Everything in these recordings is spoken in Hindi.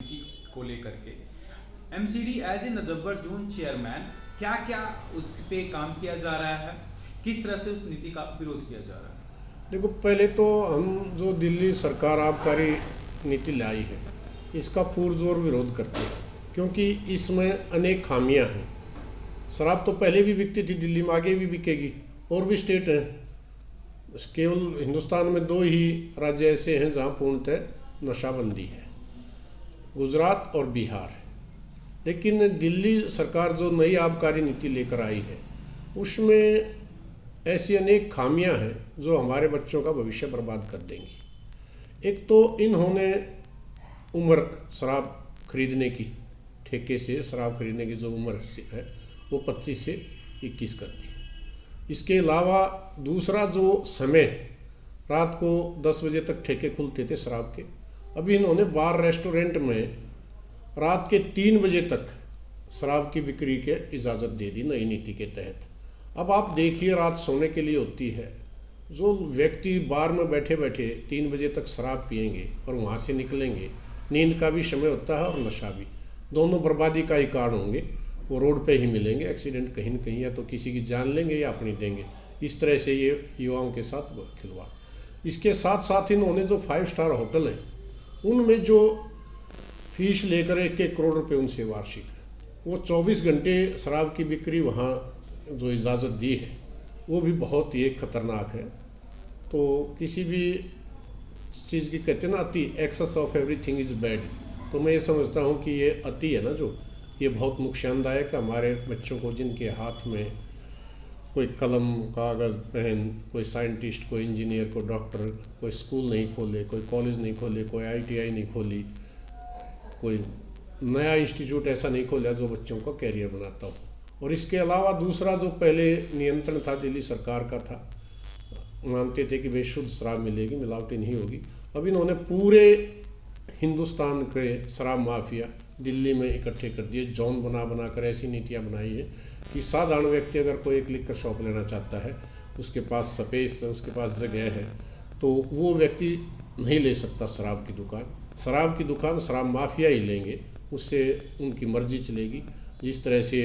को लेकर के MCD as a Najafgarh zone chairman क्या क्या उस पे काम किया जा रहा है, किस तरह से उस नीति का विरोध किया जा रहा है? देखो, पहले तो हम जो दिल्ली सरकार आबकारी नीति लाई है इसका पुरजोर विरोध करते हैं, क्योंकि इसमें अनेक खामियां हैं। शराब तो पहले भी बिकती थी दिल्ली में, आगे भी बिकेगी। और भी स्टेट हैं, केवल हिंदुस्तान में 2 ही राज्य ऐसे हैं जहां पूर्णतः नशाबंदी है, गुजरात और बिहार। लेकिन दिल्ली सरकार जो नई आबकारी नीति लेकर आई है उसमें ऐसी अनेक खामियां हैं जो हमारे बच्चों का भविष्य बर्बाद कर देंगी। एक तो इन्होंने उम्र शराब खरीदने की, ठेके से शराब खरीदने की जो उम्र है वो 25 से 21 कर दी। इसके अलावा दूसरा जो समय, रात को 10 बजे तक ठेके खुलते थे शराब के, अभी इन्होंने बार रेस्टोरेंट में रात के 3 बजे तक शराब की बिक्री के इजाज़त दे दी नई नीति के तहत। अब आप देखिए, रात सोने के लिए होती है, जो व्यक्ति बार में बैठे बैठे 3 बजे तक शराब पिएंगे और वहाँ से निकलेंगे, नींद का भी समय होता है और नशा भी, दोनों बर्बादी का ही कारण होंगे। वो रोड पे ही मिलेंगे, एक्सीडेंट कहीं न कहीं, या तो किसी की जान लेंगे या अपनी देंगे। इस तरह से ये युवाओं के साथ खिलवाड़। इसके साथ साथ इन्होंने जो 5 स्टार होटल हैं उनमें जो फीस लेकर 1-1 करोड़ रुपए उनसे वार्षिक, वो 24 घंटे शराब की बिक्री वहाँ जो इजाज़त दी है वो भी बहुत ही खतरनाक है। तो किसी भी चीज़ की कहते हैं ना, अति, excess of everything is bad. तो मैं ये समझता हूँ कि ये अति है ना, जो ये बहुत नुकसानदायक है हमारे बच्चों को, जिनके हाथ में कोई कलम, कागज़, पेन, कोई साइंटिस्ट, कोई इंजीनियर, कोई डॉक्टर, कोई स्कूल नहीं खोले, कोई कॉलेज नहीं खोले, कोई ITI नहीं खोली, कोई नया इंस्टीट्यूट ऐसा नहीं खोला जो बच्चों का कैरियर बनाता हो। और इसके अलावा दूसरा जो पहले नियंत्रण था दिल्ली सरकार का था, मानते थे कि भाई शुद्ध शराब मिलेगी, मिलावटी नहीं होगी। अब इन्होंने पूरे हिंदुस्तान के शराब माफिया दिल्ली में इकट्ठे कर दिए, जोन बना बना कर ऐसी नीतियाँ बनाई है कि साधारण व्यक्ति अगर कोई एक लिकर शॉप लेना चाहता है, उसके पास स्पेस है, उसके पास जगह है, तो वो व्यक्ति नहीं ले सकता शराब की दुकान। शराब की दुकान शराब माफिया ही लेंगे, उससे उनकी मर्जी चलेगी। जिस तरह से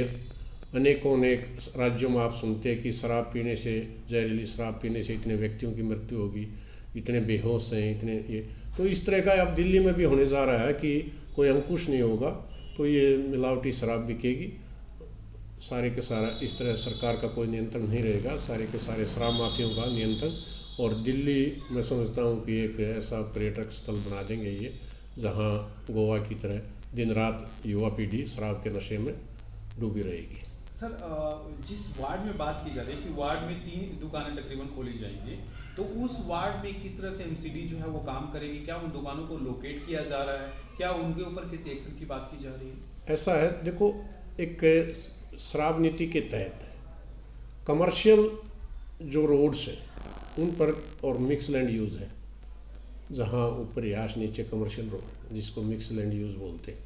अनेकों अनेक राज्यों में आप सुनते हैं कि शराब पीने से, जहरीली शराब पीने से इतने व्यक्तियों की मृत्यु होगी, इतने बेहोश हैं, इतने ये, तो इस तरह का अब दिल्ली में भी होने जा रहा है कि कोई अंकुश नहीं होगा तो ये मिलावटी शराब बिकेगी। सारे के सारा इस तरह सरकार का कोई नियंत्रण नहीं रहेगा, सारे के सारे शराब माफियों का नियंत्रण। और दिल्ली मैं समझता हूँ कि एक ऐसा पर्यटक स्थल बना देंगे ये, जहाँ गोवा की तरह दिन रात युवा पीढ़ी शराब के नशे में डूबी रहेगी। सर, जिस वार्ड में बात की जा रही है कि वार्ड में 3 दुकानें तकरीबन खोली जाएंगी, तो उस वार्ड में किस तरह से एमसीडी जो है वो काम करेगी? क्या उन दुकानों को लोकेट किया जा रहा है? क्या उनके ऊपर किसी एक्शन की बात की जा रही है? ऐसा है, देखो, एक शराब नीति के तहत कमर्शियल जो रोड्स हैं उन पर और मिक्स लैंड यूज़ है, जहाँ ऊपर रिहायश नीचे कमर्शियल रोड, जिसको मिक्स लैंड यूज़ बोलते हैं,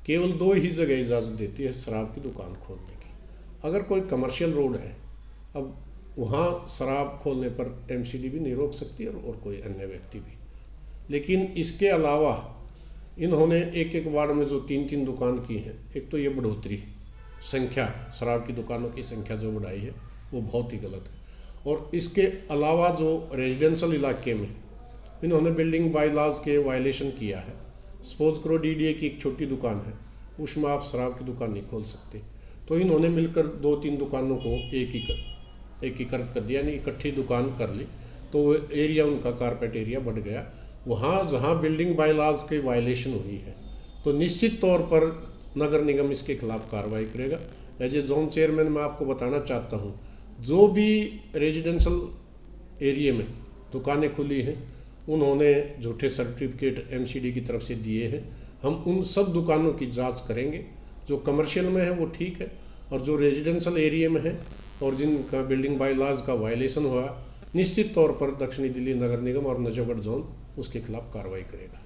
केवल 2 ही जगह इजाज़त देती है शराब की दुकान खोलने की। अगर कोई कमर्शियल रोड है, अब वहाँ शराब खोलने पर एमसीडी भी नहीं रोक सकती और कोई अन्य व्यक्ति भी। लेकिन इसके अलावा इन्होंने एक वार्ड में जो 3-3 दुकान की हैं, एक तो ये बढ़ोतरी संख्या, शराब की दुकानों की संख्या जो बढ़ाई है वो बहुत ही गलत है। और इसके अलावा जो रेजिडेंशियल इलाके में इन्होंने बिल्डिंग बाई लॉज के वायलेशन किया है। सपोज करो DDA की एक छोटी दुकान है, उसमें आप शराब की दुकान नहीं खोल सकते, तो इन्होंने मिलकर 2-3 दुकानों को एकीकृत कर दिया, यानी इकट्ठी दुकान कर ली, तो वो एरिया उनका कारपेट एरिया बढ़ गया। वहाँ जहाँ बिल्डिंग बाई लॉज की वायलेशन हुई है तो निश्चित तौर पर नगर निगम इसके खिलाफ कार्रवाई करेगा। एज ए जोन चेयरमैन मैं आपको बताना चाहता हूँ, जो भी रेजिडेंशियल एरिया में दुकानें खुली हैं उन्होंने झूठे सर्टिफिकेट एमसीडी की तरफ से दिए हैं। हम उन सब दुकानों की जांच करेंगे, जो कमर्शियल में है वो ठीक है, और जो रेजिडेंशियल एरिया में है और जिनका बिल्डिंग बाई लॉज का वायलेशन हुआ, निश्चित तौर पर दक्षिणी दिल्ली नगर निगम और नजफगढ़ जोन उसके खिलाफ कार्रवाई करेगा।